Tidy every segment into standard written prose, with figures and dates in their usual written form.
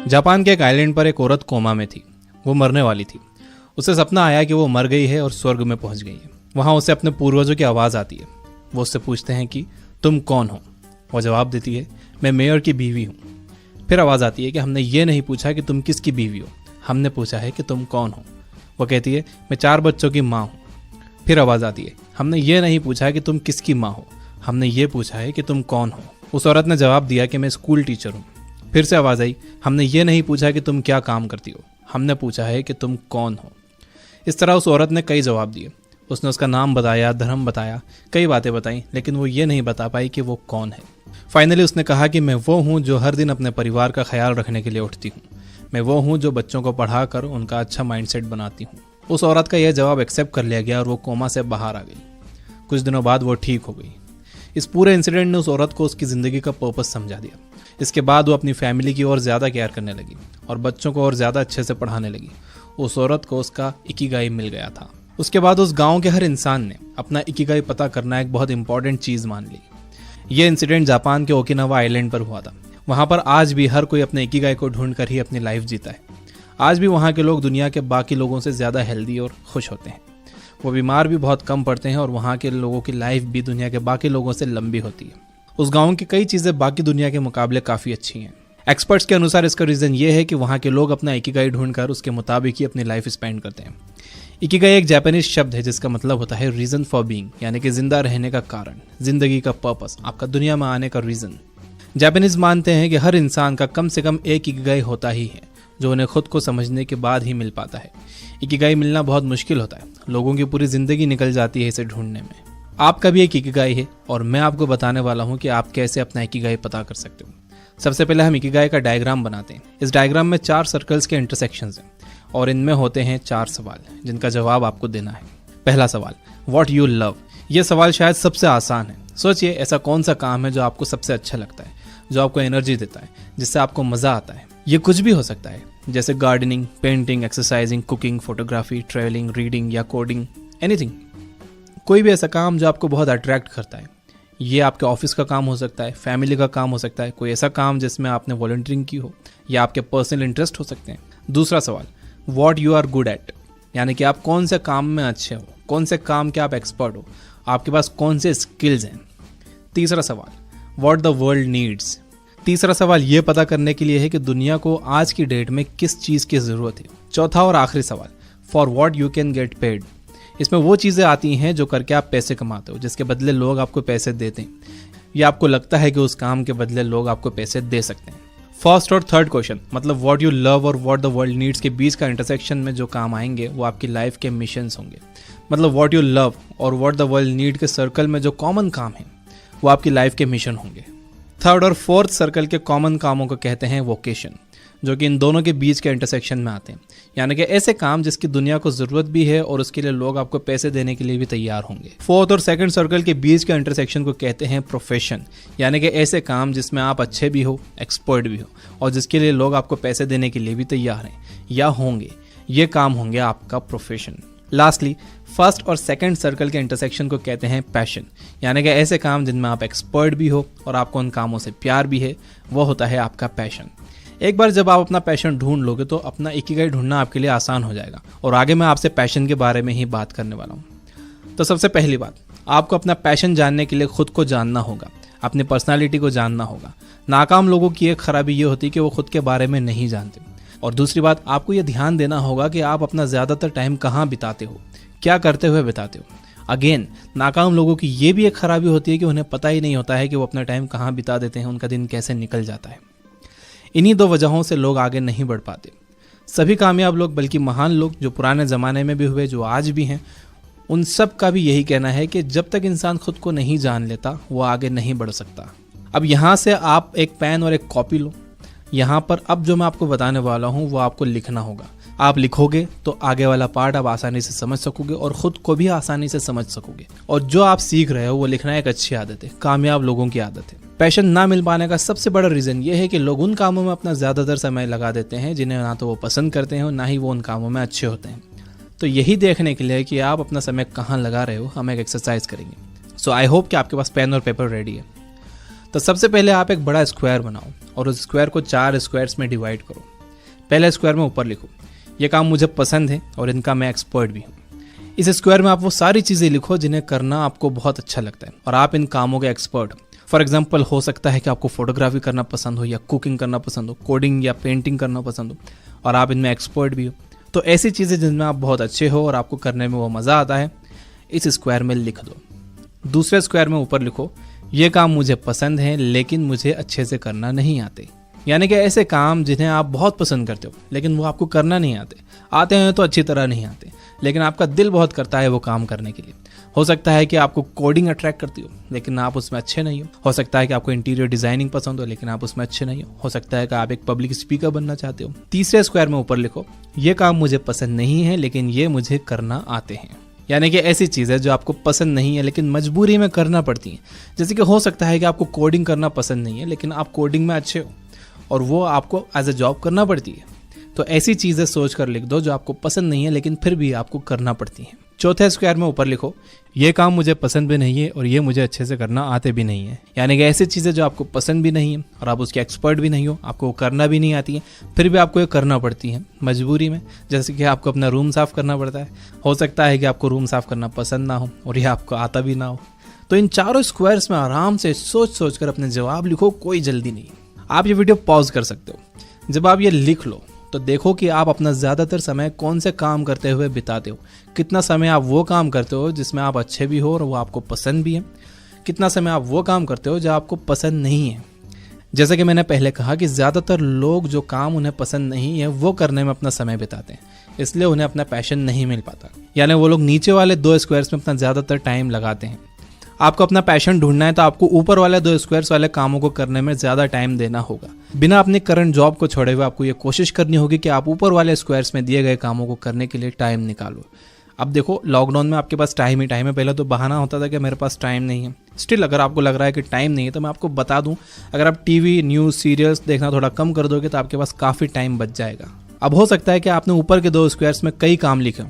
Japan के एक island पर एक औरत कोमा में थी। वो मरने वाली थी। उसे सपना आया कि वो मर गई है और स्वर्ग में पहुंच गई है। वहां उसे अपने पूर्वजों की आवाज़ आती है। वो उससे पूछते हैं कि तुम कौन हो। वो जवाब देती है, मैं मेयर की बीवी हूँ। फिर आवाज़ आती है कि हमने ये नहीं पूछा कि तुम किसकी बीवी हो, हमने पूछा है कि तुम कौन हो। वो कहती है, मैं 4 बच्चों की माँ हूँ। फिर आवाज़ आती है, हमने ये नहीं पूछा कि तुम किसकी माँ हो, हमने ये पूछा है कि तुम कौन हो। उस औरत ने जवाब दिया कि मैं स्कूल टीचर हूँ। फिर से आवाज़ आई, हमने ये नहीं पूछा कि तुम क्या काम करती हो, हमने पूछा है कि तुम कौन हो। इस तरह उस औरत ने कई जवाब दिए। उसने उसका नाम बताया, धर्म बताया, कई बातें बताई, लेकिन वो ये नहीं बता पाई कि वो कौन है। फाइनली उसने कहा कि मैं वो हूँ जो हर दिन अपने परिवार का ख्याल रखने के लिए उठती हूँ। मैं वो हूँ जो बच्चों को पढ़ाकर उनका अच्छा माइंडसेट बनाती हूँ। उस औरत का यह जवाब एक्सेप्ट कर लिया गया और वो कोमा से बाहर आ गई। कुछ दिनों बाद वो ठीक हो गई। इस पूरे इंसिडेंट ने उस औरत को उसकी ज़िंदगी का पर्पस समझा दिया। इसके बाद वो अपनी फैमिली की और ज़्यादा केयर करने लगी और बच्चों को और ज़्यादा अच्छे से पढ़ाने लगी। उस औरत को उसका इकिगाई मिल गया था। उसके बाद उस गांव के हर इंसान ने अपना इकिगाई पता करना एक बहुत इंपॉर्टेंट चीज़ मान ली। ये इंसिडेंट जापान के ओकिनावा आइलैंड पर हुआ था। वहाँ पर आज भी हर कोई अपने इकिगाई को ढूंढ कर ही अपनी लाइफ जीता है। आज भी वहाँ के लोग दुनिया के बाकी लोगों से ज़्यादा हेल्दी और खुश होते हैं। वो बीमार भी बहुत कम पड़ते हैं और वहाँ के लोगों की लाइफ भी दुनिया के बाकी लोगों से लंबी होती है। उस गांव की कई चीज़ें बाकी दुनिया के मुकाबले काफ़ी अच्छी हैं। एक्सपर्ट्स के अनुसार इसका रीज़न ये है कि वहाँ के लोग अपना इकिगाई ढूंढकर उसके मुताबिक ही अपनी लाइफ स्पेंड करते हैं। इकिगाई एक जापानीज शब्द है जिसका मतलब होता है रीज़न फॉर बीइंग, यानी कि जिंदा रहने का कारण, जिंदगी का पर्पस, आपका दुनिया में आने का रीज़न। जापानीज मानते हैं कि हर इंसान का कम से कम एक इकिगाई होता ही है, जो उन्हें खुद को समझने के बाद ही मिल पाता है। इकिगाई मिलना बहुत मुश्किल होता है। लोगों की पूरी ज़िंदगी निकल जाती है इसे ढूंढने में। आपका भी एक इकिगाई है और मैं आपको बताने वाला हूँ कि आप कैसे अपना इकिगाई पता कर सकते हो। सबसे पहले हम इकिगाई का डायग्राम बनाते हैं। इस डायग्राम में 4 सर्कल्स के इंटरसेक्शंस हैं और इनमें होते हैं 4 सवाल जिनका जवाब आपको देना है। पहला सवाल, व्हाट यू लव। यह सवाल शायद सबसे आसान है। सोचिए, ऐसा कौन सा काम है जो आपको सबसे अच्छा लगता है, जो आपको एनर्जी देता है, जिससे आपको मज़ा आता है। ये कुछ भी हो सकता है, जैसे gardening, painting, exercising, cooking, photography, travelling, reading या कोडिंग, एनीथिंग। कोई भी ऐसा काम जो आपको बहुत अट्रैक्ट करता है। ये आपके ऑफिस का काम हो सकता है, फैमिली का काम हो सकता है, कोई ऐसा काम जिसमें आपने वॉलंटियरिंग की हो या आपके पर्सनल इंटरेस्ट हो सकते हैं। दूसरा सवाल, what you are good at, यानी कि आप कौन से काम में अच्छे हो, कौन से काम के आप एक्सपर्ट हो, आपके पास कौन से स्किल्स हैं। तीसरा सवाल, व्हाट द वर्ल्ड नीड्स। तीसरा सवाल ये पता करने के लिए है कि दुनिया को आज की डेट में किस चीज़ की ज़रूरत है। चौथा और आखिरी सवाल, for what you can get paid. इसमें वो चीज़ें आती हैं जो करके आप पैसे कमाते हो, जिसके बदले लोग आपको पैसे देते हैं, या आपको लगता है कि उस काम के बदले लोग आपको पैसे दे सकते हैं। फर्स्ट और थर्ड क्वेश्चन, मतलब व्हाट यू लव और व्हाट द वर्ल्ड नीड्स के बीच का इंटरसेक्शन में जो काम आएंगे वो आपकी लाइफ के मिशंस होंगे। मतलब व्हाट यू लव और व्हाट द वर्ल्ड नीड के सर्कल में जो कॉमन काम है वो आपकी लाइफ के मिशन होंगे। थर्ड और फोर्थ सर्कल के कॉमन कामों को कहते हैं वोकेशन, जो कि इन दोनों के बीच के इंटरसेक्शन में आते हैं, यानी कि ऐसे काम जिसकी दुनिया को ज़रूरत भी है और उसके लिए लोग आपको पैसे देने के लिए भी तैयार होंगे। फोर्थ और सेकंड सर्कल के बीच के इंटरसेक्शन को कहते हैं प्रोफेशन, यानी कि ऐसे काम जिसमें आप अच्छे भी हो, एक्सपर्ट भी हो और जिसके लिए लोग आपको पैसे देने के लिए भी तैयार हैं या होंगे। ये काम होंगे आपका प्रोफेशन। लास्टली, फर्स्ट और सेकंड सर्कल के इंटरसेक्शन को कहते हैं पैशन, यानी कि ऐसे काम जिनमें आप एक्सपर्ट भी हो और आपको उन कामों से प्यार भी है, वो होता है आपका पैशन। एक बार जब आप अपना पैशन ढूंढ लोगे तो अपना इकिगाई ढूंढना आपके लिए आसान हो जाएगा और आगे मैं आपसे पैशन के बारे में ही बात करने वाला हूँ। तो सबसे पहली बात, आपको अपना पैशन जानने के लिए खुद को जानना होगा, अपनी पर्सनालिटी को जानना होगा। नाकाम लोगों की एक खराबी ये होती है कि वो खुद के बारे में नहीं जानते। और दूसरी बात, आपको ये ध्यान देना होगा कि आप अपना ज़्यादातर टाइम कहाँ बिताते हो, क्या करते हुए बिताते हो। अगेन, नाकाम लोगों की ये भी एक खराबी होती है कि उन्हें पता ही नहीं होता है कि वो अपना टाइम कहाँ बिता देते हैं, उनका दिन कैसे निकल जाता है। इन्हीं 2 वजहों से लोग आगे नहीं बढ़ पाते। सभी कामयाब लोग, बल्कि महान लोग जो पुराने ज़माने में भी हुए, जो आज भी हैं, उन सब का भी यही कहना है कि जब तक इंसान खुद को नहीं जान लेता वो आगे नहीं बढ़ सकता। अब यहाँ से आप एक पेन और एक कॉपी लो। यहाँ पर अब जो मैं आपको बताने वाला हूँ वो आपको लिखना होगा। आप लिखोगे तो आगे वाला पार्ट आप आसानी से समझ सकोगे और ख़ुद को भी आसानी से समझ सकोगे। और जो आप सीख रहे हो वो लिखना एक अच्छी आदत है, कामयाब लोगों की आदत है। पैशन ना मिल पाने का सबसे बड़ा रीज़न ये है कि लोग उन कामों में अपना ज़्यादातर समय लगा देते हैं जिन्हें ना तो वो पसंद करते हैं और ना ही वो उन कामों में अच्छे होते हैं। तो यही देखने के लिए कि आप अपना समय कहाँ लगा रहे हो, हम एक एक्सरसाइज करेंगे। सो आई होप कि आपके पास पेन और पेपर रेडी है। तो सबसे पहले आप एक बड़ा स्क्वायर बनाओ और उस स्क्वायर को 4 स्क्वायर्स में डिवाइड करो। पहले स्क्वायर में ऊपर लिखो, ये काम मुझे पसंद है और इनका मैं एक्सपर्ट भी हूँ। इस स्क्वायर में आप वो सारी चीज़ें लिखो जिन्हें करना आपको बहुत अच्छा लगता है और आप इन कामों के एक्सपर्ट हो। फॉर एग्जाम्पल हो सकता है कि आपको फोटोग्राफी करना पसंद हो या कुकिंग करना पसंद हो, कोडिंग या पेंटिंग करना पसंद हो और आप इनमें एक्सपर्ट भी हो। तो ऐसी चीज़ें जिनमें आप बहुत अच्छे हो और आपको करने में वो मज़ा आता है, इस स्क्वायर में लिख दो। दूसरे स्क्वायर में ऊपर लिखो, ये काम मुझे पसंद है लेकिन मुझे अच्छे से करना नहीं आते। यानी कि ऐसे काम जिन्हें आप बहुत पसंद करते हो लेकिन वो आपको करना नहीं आते हैं तो अच्छी तरह नहीं आते, लेकिन आपका दिल बहुत करता है वो काम करने के लिए। हो सकता है कि आपको कोडिंग अट्रैक्ट करती हो लेकिन आप उसमें अच्छे नहीं हो सकता है कि आपको इंटीरियर डिजाइनिंग पसंद हो लेकिन आप उसमें अच्छे नहीं हो सकता है कि आप एक पब्लिक स्पीकर बनना चाहते हो। तीसरे स्क्वायर में ऊपर लिखो, ये काम मुझे पसंद नहीं है लेकिन ये मुझे करना आते हैं। यानी कि ऐसी चीज़ है जो आपको पसंद नहीं है लेकिन मजबूरी में करना पड़ती है। जैसे कि हो सकता है कि आपको कोडिंग करना पसंद नहीं है लेकिन आप कोडिंग में अच्छे हो और वो आपको एज ए जॉब करना पड़ती है। तो ऐसी चीज़ें सोच कर लिख दो जो आपको पसंद नहीं है लेकिन फिर भी आपको करना पड़ती हैं। चौथे स्क्वायर में ऊपर लिखो, ये काम मुझे पसंद भी नहीं है और ये मुझे अच्छे से करना आते भी नहीं है। यानी कि ऐसी चीज़ें जो आपको पसंद भी नहीं है और आप उसके एक्सपर्ट भी नहीं हो, आपको वो करना भी नहीं आती है, फिर भी आपको ये करना पड़ती है मजबूरी में। जैसे कि आपको अपना रूम साफ़ करना पड़ता है, हो सकता है कि आपको रूम साफ़ करना पसंद ना हो और यह आपको आता भी ना हो। तो इन चारों स्क्वायर्स में आराम से सोच कर अपने जवाब लिखो, कोई जल्दी नहीं। आप ये वीडियो पॉज कर सकते हो। जब आप ये लिख लो तो देखो कि आप अपना ज़्यादातर समय कौन से काम करते हुए बिताते हो। कितना समय आप वो काम करते हो जिसमें आप अच्छे भी हो और वो आपको पसंद भी है, कितना समय आप वो काम करते हो जो आपको पसंद नहीं है। जैसे कि मैंने पहले कहा कि ज़्यादातर लोग जो काम उन्हें पसंद नहीं है वो करने में अपना समय बिताते हैं, इसलिए उन्हें अपना पैशन नहीं मिल पाता। यानी वो लोग नीचे वाले 2 स्क्वायर्स में अपना ज़्यादातर टाइम लगाते हैं। आपको अपना पैशन ढूंढना है तो आपको ऊपर वाले 2 स्क्वायर्स वाले कामों को करने में ज़्यादा टाइम देना होगा। बिना अपनी करंट जॉब को छोड़े हुए आपको ये कोशिश करनी होगी कि आप ऊपर वाले स्क्वायर्स में दिए गए कामों को करने के लिए टाइम निकालो। अब देखो, लॉकडाउन में आपके पास टाइम ही टाइम है। पहले तो बहाना होता था कि मेरे पास टाइम नहीं है। स्टिल अगर आपको लग रहा है कि टाइम नहीं है तो मैं आपको बता दूं, अगर आप टीवी, न्यूज़, सीरियल्स देखना थोड़ा कम कर दोगे तो आपके पास काफ़ी टाइम बच जाएगा। अब हो सकता है कि आपने ऊपर के 2 स्क्वायर्स में कई काम लिखे हों,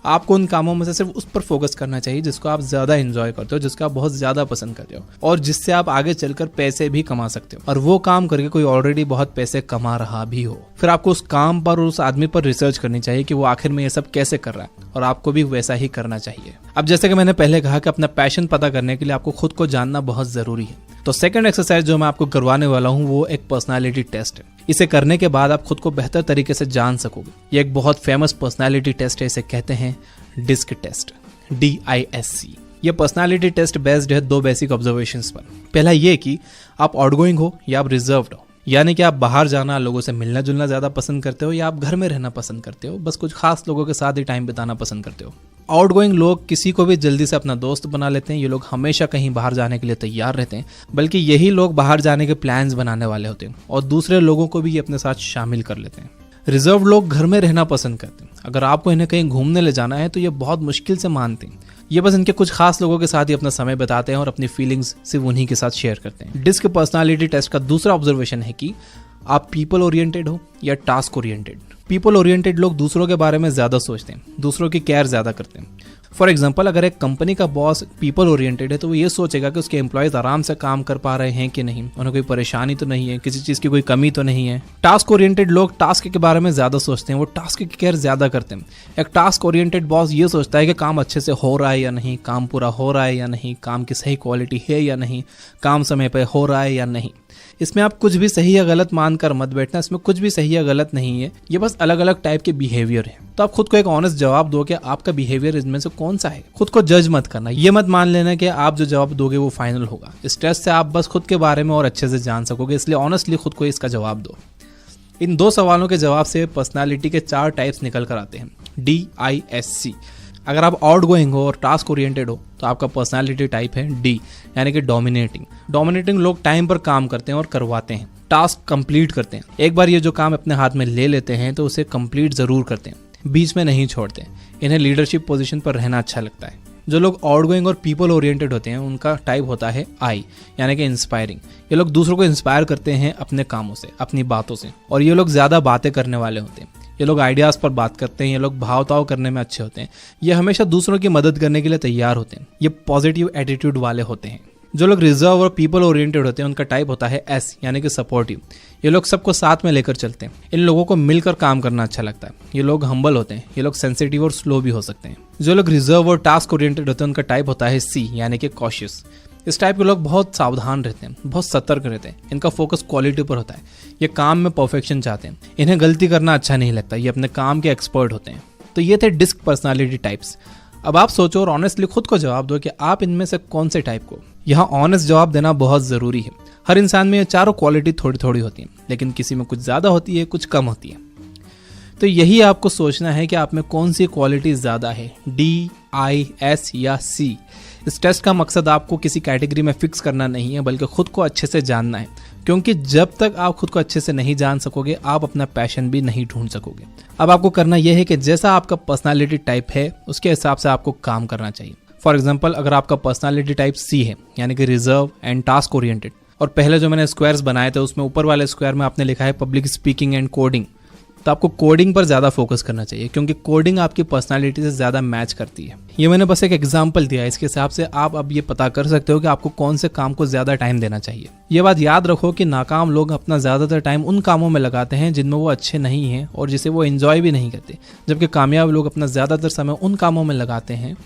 आपको उन कामों में से सिर्फ उस पर फोकस करना चाहिए जिसको आप ज़्यादा एंजॉय करते हो, जिसको आप बहुत ज़्यादा पसंद करते हो और जिससे आप आगे चलकर पैसे भी कमा सकते हो, और वो काम करके कोई ऑलरेडी बहुत पैसे कमा रहा भी हो। फिर आपको उस काम पर और उस आदमी पर रिसर्च करनी चाहिए कि वो आखिर में ये सब कैसे कर रहा है और आपको भी वैसा ही करना चाहिए। अब जैसे कि मैंने पहले कहा कि अपना पैशन पता करने के लिए आपको खुद को जानना बहुत ज़रूरी है। तो सेकंड एक्सरसाइज जो मैं आपको करवाने वाला हूँ वो एक पर्सनालिटी टेस्ट है। इसे करने के बाद आप खुद को बेहतर तरीके से जान सकोगे। ये एक बहुत फेमस पर्सनालिटी टेस्ट है, इसे कहते हैं डिस्क टेस्ट, DISC। ये पर्सनालिटी टेस्ट बेस्ड है 2 बेसिक ऑब्जर्वेशंस पर। पहला ये कि आप आउटगोइंग हो या आप रिजर्व्ड हो, यानी कि आप बाहर जाना, लोगों से मिलना जुलना ज़्यादा पसंद करते हो या आप घर में रहना पसंद करते हो, बस कुछ खास लोगों के साथ ही टाइम बिताना पसंद करते हो। आउटगोइंग लोग किसी को भी जल्दी से अपना दोस्त बना लेते हैं। ये लोग हमेशा कहीं बाहर जाने के लिए तैयार रहते हैं, बल्कि यही लोग बाहर जाने के प्लान्स बनाने वाले होते हैं और दूसरे लोगों को भी ये अपने साथ शामिल कर लेते हैं। रिजर्व लोग घर में रहना पसंद करते हैं। अगर आपको इन्हें कहीं घूमने ले जाना है तो ये बहुत मुश्किल से मानते हैं। ये बस इनके कुछ खास लोगों के साथ ही अपना समय बिताते हैं और अपनी फीलिंग्स सिर्फ उन्हीं के साथ शेयर करते हैं। डिस्क पर्सनालिटी टेस्ट का दूसरा ऑब्जर्वेशन है कि आप पीपल ओरिएंटेड हो या टास्क ओरिएंटेड। पीपल ओरिएंटेड लोग दूसरों के बारे में ज़्यादा सोचते हैं, दूसरों की केयर ज़्यादा करते हैं। फॉर एग्जाम्पल, अगर एक कंपनी का बॉस पीपल ओरिएंटेड है तो वो ये सोचेगा कि उसके एम्प्लॉयज़ आराम से काम कर पा रहे हैं कि नहीं, उन्हें कोई परेशानी तो नहीं है, किसी चीज़ की कोई कमी तो नहीं है। टास्क ओरिएंटेड लोग टास्क के बारे में ज़्यादा सोचते हैं, वो टास्क की केयर ज़्यादा करते हैं। एक टास्क ओरिएंटेड बॉस ये सोचता है कि काम अच्छे से हो रहा है या नहीं, काम पूरा हो रहा है या नहीं, काम की सही क्वालिटी है या नहीं, काम समय पर हो रहा है या नहीं। इसमें आप कुछ भी सही या गलत मानकर मत बैठना, इसमें कुछ भी सही या गलत नहीं है, ये बस अलग अलग टाइप के बिहेवियर है। तो आप खुद को एक ऑनेस्ट जवाब दो कि आपका बिहेवियर इनमें से कौन सा है। खुद को जज मत करना, ये मत मान लेना कि आप जो जवाब दोगे वो फाइनल होगा। इस टेस्ट से आप बस खुद के बारे में और अच्छे से जान सकोगे, इसलिए ऑनेस्टली खुद को इसका जवाब दो। इन 2 सवालों के जवाब से पर्सनालिटी के 4 टाइप्स निकल कर आते हैं, DISC। अगर आप आउटगोइंग हो और टास्क ओरिएंटेड हो तो आपका पर्सनालिटी टाइप है D, यानी कि डोमिनेटिंग। डोमिनेटिंग लोग टाइम पर काम करते हैं और करवाते हैं, टास्क कंप्लीट करते हैं। एक बार ये जो काम अपने हाथ में ले लेते हैं तो उसे कंप्लीट ज़रूर करते हैं, बीच में नहीं छोड़ते। इन्हें लीडरशिप पोजीशन पर रहना अच्छा लगता है। जो लोग आउटगोइंग और पीपल ओरिएंटेड होते हैं उनका टाइप होता है I, यानी कि इंस्पायरिंग। ये लोग दूसरों को इंस्पायर करते हैं अपने कामों से, अपनी बातों से, और ये लोग ज़्यादा बातें करने वाले होते हैं। ये लोग आइडियाज़ पर बात करते हैं, ये लोग भाव-ताव करने में अच्छे होते हैं, ये हमेशा दूसरों की मदद करने के लिए तैयार होते हैं, ये पॉजिटिव एटीट्यूड वाले होते हैं। जो लोग रिजर्व और पीपल ओरिएंटेड होते हैं उनका टाइप होता है एस, यानी कि सपोर्टिव। ये लोग सबको साथ में लेकर चलते हैं। इन लोगों को मिलकर काम करना अच्छा लगता है। ये लोग हम्बल होते हैं। ये लोग सेंसिटिव और स्लो भी हो सकते हैं। जो लोग रिजर्व और टास्क ओरिएंटेड होते हैं उनका टाइप होता है सी, यानी कि कॉशियस। इस टाइप के लोग बहुत सावधान रहते हैं, बहुत सतर्क रहते हैं। इनका फोकस क्वालिटी पर होता है। ये काम में परफेक्शन चाहते हैं। इन्हें गलती करना अच्छा नहीं लगता। ये अपने काम के एक्सपर्ट होते हैं। तो ये थे डिस्क पर्सनालिटी टाइप्स। अब आप सोचो और ऑनेस्टली खुद को जवाब दो कि आप इनमें से कौन से टाइप को। यहाँ ऑनेस्ट जवाब देना बहुत जरूरी है। हर इंसान में ये चारों क्वालिटी थोड़ी थोड़ी होती हैं, लेकिन किसी में कुछ ज्यादा होती है, कुछ कम होती है। तो यही आपको सोचना है कि आप में कौन सी क्वालिटी ज्यादा है, डी, आई, एस या सी। इस टेस्ट का मकसद आपको किसी कैटेगरी में फिक्स करना नहीं है, बल्कि खुद को अच्छे से जानना है। क्योंकि जब तक आप खुद को अच्छे से नहीं जान सकोगे, आप अपना पैशन भी नहीं ढूंढ सकोगे। अब आपको करना यह है कि जैसा आपका पर्सनालिटी टाइप है उसके हिसाब से आपको काम करना चाहिए। फॉर एग्जाम्पल, अगर आपका पर्सनालिटी टाइप सी है, यानी कि रिजर्व एंड टास्क ओरिएंटेड, और पहले जो मैंने स्क्वायर्स बनाए थे उसमें ऊपर वाले स्क्वायर में आपने लिखा है पब्लिक स्पीकिंग एंड कोडिंग, तो आपको कोडिंग पर ज़्यादा फोकस करना चाहिए, क्योंकि कोडिंग आपकी पर्सनालिटी से ज़्यादा मैच करती है। ये मैंने बस एक एग्जांपल दिया है। इसके हिसाब से आप अब ये पता कर सकते हो कि आपको कौन से काम को ज़्यादा टाइम देना चाहिए। ये बात याद रखो कि नाकाम लोग अपना ज़्यादातर टाइम उन कामों में लगाते हैं जिनमें वो अच्छे नहीं हैं और जिसे वो एंजॉय भी नहीं करते, जबकि कामयाब लोग अपना ज़्यादातर समय उन कामों में लगाते हैं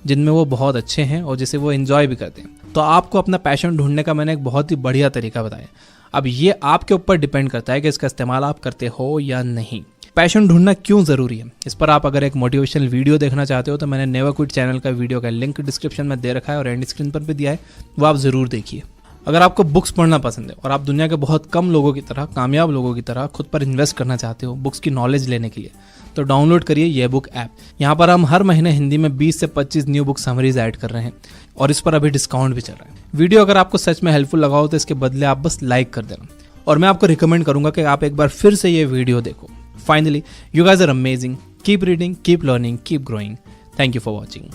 जिनमें वो बहुत अच्छे हैं और जिसे वो एंजॉय भी करते हैं। तो आपको अपना पैशन ढूंढने का मैंने एक बहुत ही बढ़िया तरीका बताया। अब ये आपके ऊपर डिपेंड करता है कि इसका इस्तेमाल आप करते हो या नहीं। पैशन ढूंढना क्यों जरूरी है, इस पर आप अगर एक मोटिवेशनल वीडियो देखना चाहते हो तो मैंने नेवर क्विट चैनल का वीडियो का लिंक डिस्क्रिप्शन में दे रखा है और एंड स्क्रीन पर भी दिया है, वो आप जरूर देखिए। अगर आपको बुक्स पढ़ना पसंद है और आप दुनिया के बहुत कम लोगों की तरह, कामयाब लोगों की तरह खुद पर इन्वेस्ट करना चाहते हो बुक्स की नॉलेज लेने के लिए, तो डाउनलोड करिए ये बुक ऐप। यहाँ पर हम हर महीने हिंदी में 20 से 25 न्यू बुक समरीज ऐड कर रहे हैं और इस पर अभी डिस्काउंट भी चल रहा है। वीडियो अगर आपको सच में हेल्पफुल लगा हो तो इसके बदले आप बस लाइक कर देना, और मैं आपको रिकमेंड करूंगा कि आप एक बार फिर से ये वीडियो देखो। Finally, you guys are amazing. Keep reading, keep learning, keep growing. Thank you for watching.